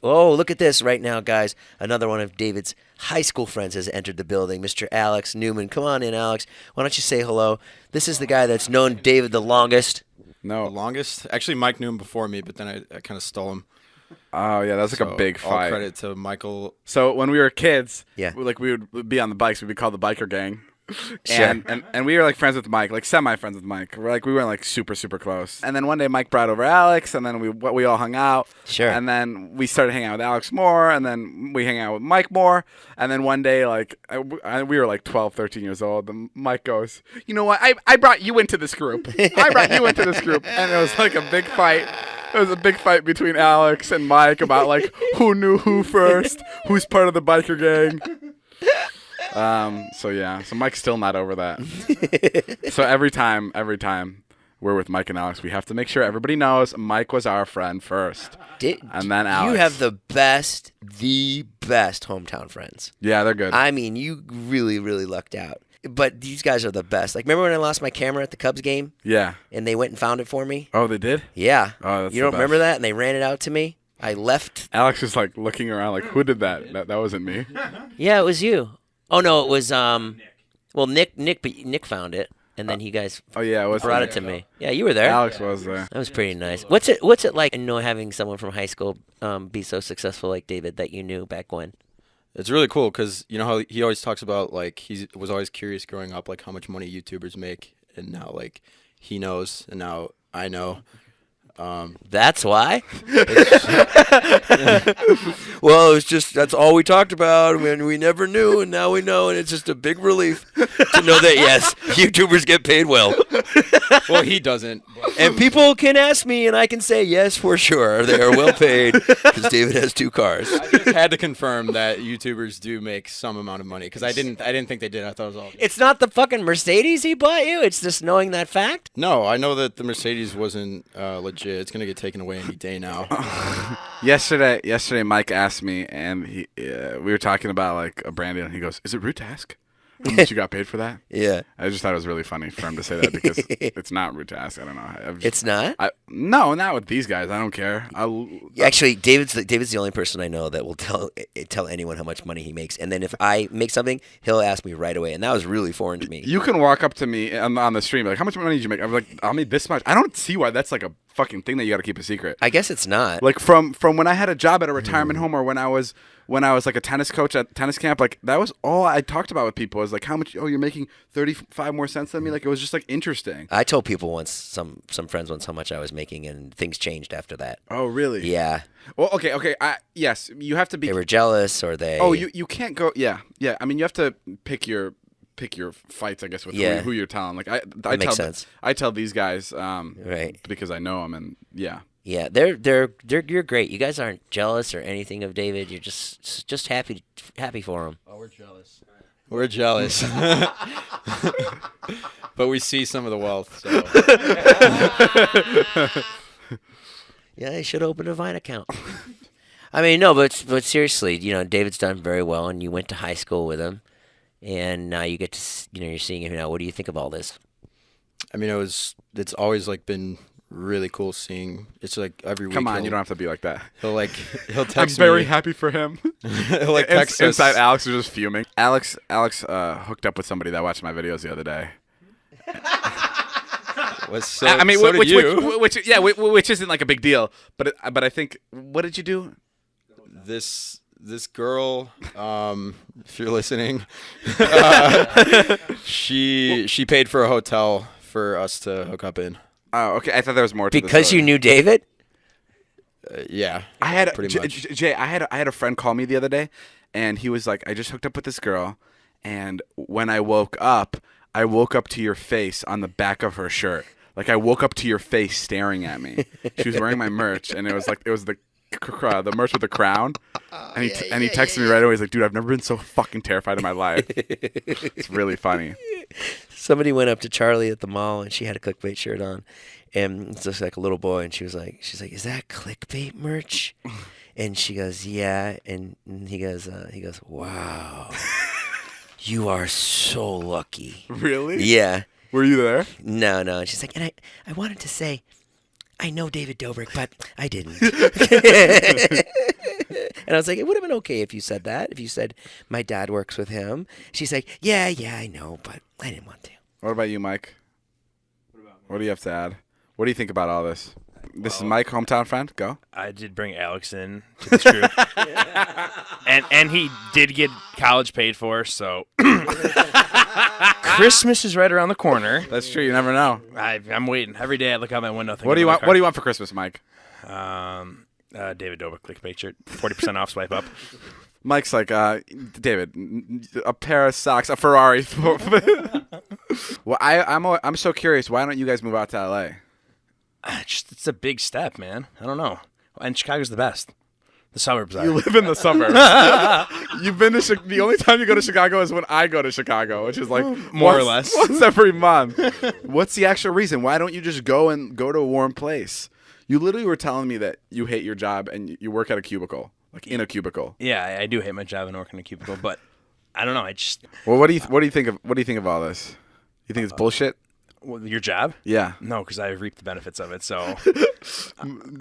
Oh, look at this right now, guys. Another one of David's high school friends has entered the building. Mr. Alex Newman. Come on in, Alex. Why don't you say hello? This is the guy that's known David the longest. No. The longest? Actually, Mike knew him before me, but then I kind of stole him. Oh, yeah, that's like a big All fight. credit to Michael. So when we were kids, Yeah. we would be on the bikes. We'd be called the biker gang. Sure. And we were like friends with Mike, like semi-friends with Mike. We weren't like super, super close. And then one day Mike brought over Alex, and then we all hung out. Sure. And then we started hanging out with Alex more, and then we hang out with Mike more. And then one day, we were like 12, 13 years old, and Mike goes, "You know what? I brought you into this group. I brought you into this group." And it was like a big fight. It was a big fight between Alex and Mike about like who knew who first, who's part of the biker gang. So Mike's still not over that. So every time we're with Mike and Alex, we have to make sure everybody knows Mike was our friend first, and then Alex. You have the best hometown friends. Yeah, they're good. I mean, you really, really lucked out. But these guys are the best. Like, remember when I lost my camera at the Cubs game? Yeah. And they went and found it for me? Oh, they did? Yeah. Oh, that's you the don't remember best. that? And they ran it out to me. I left. Alex is like looking around like, who did that? That wasn't me. Yeah, it was you. Oh no, it was well, Nick found it, and then you guys Oh yeah, it was brought it to me. Yeah, you were there. Alex was there. That was pretty nice. What's it like, having someone from high school be so successful like David that you knew back when? It's really cool because you know how he always talks about like he was always curious growing up like how much money YouTubers make, and now like he knows, and now I know. That's why. Well, it's just that's all we talked about, and we never knew, and now we know, and it's just a big relief to know that yes, YouTubers get paid well. Well, he doesn't. And people can ask me, and I can say yes for sure. They are well paid because David has 2 cars. I just had to confirm that YouTubers do make some amount of money because I didn't think they did. I thought it was all. It's not the fucking Mercedes he bought you. It's just knowing that fact. No, I know that the Mercedes wasn't legit. It's gonna get taken away any day now. Yesterday, Mike asked me, and we were talking about like a brand deal, and he goes, "Is it Root Task? How much you got paid for that?" Yeah. I just thought it was really funny for him to say that because it's not Root Task. I don't know. It's not? No, not with these guys. I don't care. Actually, David's the only person I know that will tell anyone how much money he makes. And then if I make something, he'll ask me right away. And that was really foreign to me. You can walk up to me on the stream like, "How much money did you make?" I'm like, "I made this much." I don't see why that's like a fucking thing that you got to keep a secret. I guess it's not. Like from when I had a job at a retirement home, or when I was like a tennis coach at tennis camp, like that was all I talked about with people was like how much. Oh, you're making 35 more cents than me. Like it was just like interesting. I told people once, some friends once, how much I was making, and things changed after that. Oh, really? Yeah. Well, okay. Yes, you have to be. They were jealous, or they. Oh, you can't go. Yeah. I mean, you have to pick your fights, I guess, with who you're telling. Like I makes tell sense. I tell these guys, Right. because I know them, and yeah. Yeah, you're great. You guys aren't jealous or anything of David. You're just happy for him. Oh, we're jealous. We're jealous. But we see some of the wealth. So. Yeah, they should open a Vine account. I mean, no, but seriously, David's done very well, and you went to high school with him, and now you get to, you're seeing him now. What do you think of all this? I mean, it's always like been really cool seeing. It's like every week. Come on, you don't have to be like that. He'll text I'm me. very happy for him. He'll like text us. Inside, Alex is just fuming. Alex hooked up with somebody that watched my videos the other day. I mean, so did you. which isn't like a big deal, but I think, what did you do? This girl, if you're listening, she paid for a hotel for us to hook up in. Oh, okay. I thought there was more to this Because story. you knew David? Yeah, I had pretty much. Jay. I had a friend call me the other day, and he was like, "I just hooked up with this girl, and when I woke up to your face on the back of her shirt. Like I woke up to your face staring at me. She was wearing my merch, and it was the merch with the crown. And he texted me right away. He's like, "Dude, I've never been so fucking terrified in my life." It's really funny. Somebody went up to Charlie at the mall, and she had a clickbait shirt on, and it's just like a little boy, and she's like, "Is that clickbait merch?" And she goes, "Yeah," and he goes, "Wow, you are so lucky." Really? Yeah. Were you there? No. And she's like, and I wanted to say, I know David Dobrik, but I didn't. And I was like, it would have been okay if you said that. If you said, my dad works with him. She's like, yeah, I know, but I didn't want to. What about you, Mike? What do you have to add? What do you think about all this? This is Mike, hometown friend. Go. I did bring Alex in to this group, and he did get college paid for. So Christmas is right around the corner. That's true. You never know. I'm waiting every day. I look out my window. What do you want? What do you want for Christmas, Mike? David Dobrik clickbait shirt, 40% off. Swipe up. Mike's like, David, a pair of socks, a Ferrari. Well, I'm so curious. Why don't you guys move out to LA? It's a big step, man. I don't know. And Chicago's the best. The suburbs are. You live in the suburbs. You've been to the only time you go to Chicago is when I go to Chicago, which is like More or less. once every month. What's the actual reason? Why don't you just go to a warm place? You literally were telling me that you hate your job and you work at a cubicle, like in a cubicle. Yeah, I do hate my job and work in a cubicle, but I don't know. Well, what do you think of all this? You think it's bullshit? Well, your job? Yeah. No, because I reap the benefits of it. So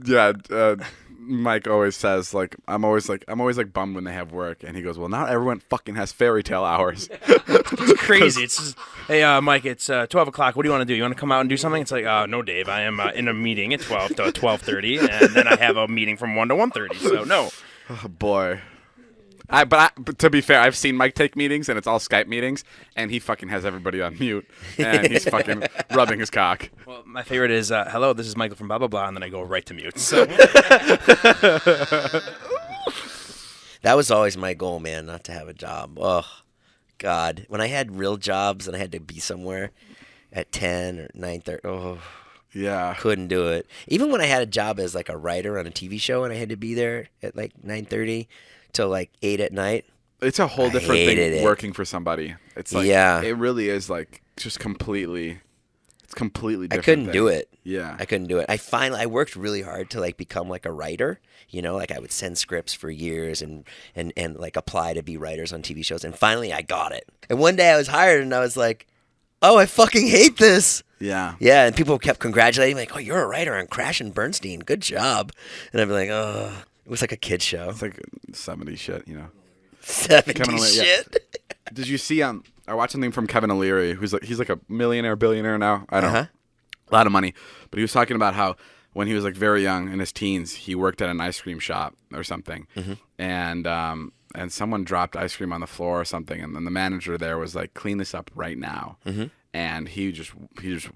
Yeah. Mike always says I'm always bummed when they have work, and he goes, well, not everyone fucking has fairy tale hours. it's crazy. It's just, hey, Mike, it's 12 o'clock. What do you want to do? You want to come out and do something? It's like, no, Dave. I am in a meeting at 12 to 12:30, and then I have a meeting from 1 to 1:30. So no. Oh, boy. But to be fair, I've seen Mike take meetings, and it's all Skype meetings, and he fucking has everybody on mute, and he's fucking rubbing his cock. Well, my favorite is, hello, this is Michael from blah, blah, blah, and then I go right to mute. So That was always my goal, man, not to have a job. Oh, God. When I had real jobs and I had to be somewhere at 10 or 9:30, oh, Yeah. couldn't do it. Even when I had a job as like a writer on a TV show and I had to be there at like 9:30 till like 8 at night. It's a whole different hated thing it. working for somebody. It's like, Yeah. it really is like just completely, it's completely I different. couldn't do it. Yeah. I couldn't do it. I worked really hard to like become like a writer, like I would send scripts for years and like apply to be writers on TV shows. And finally I got it. And one day I was hired and I was like, oh, I fucking hate this. Yeah. Yeah. And people kept congratulating me like, oh, you're a writer on Crash and Bernstein. Good job. And I'd be like, oh, it was like a kid show. It's like 70 shit, 70 Kevin O'Leary, yeah. shit. Did you see, I watched something from Kevin O'Leary, he's like a millionaire, billionaire now. I don't know. A lot of money. But he was talking about how when he was like very young in his teens, he worked at an ice cream shop or something. And someone dropped ice cream on the floor or something, and then the manager there was like, clean this up right now. And he just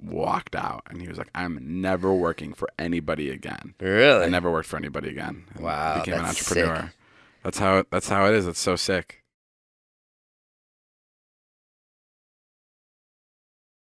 walked out, and he was like, I'm never working for anybody again. Really? I never worked for anybody again. And Wow, became an that's entrepreneur. sick. That's how it is. It's so sick.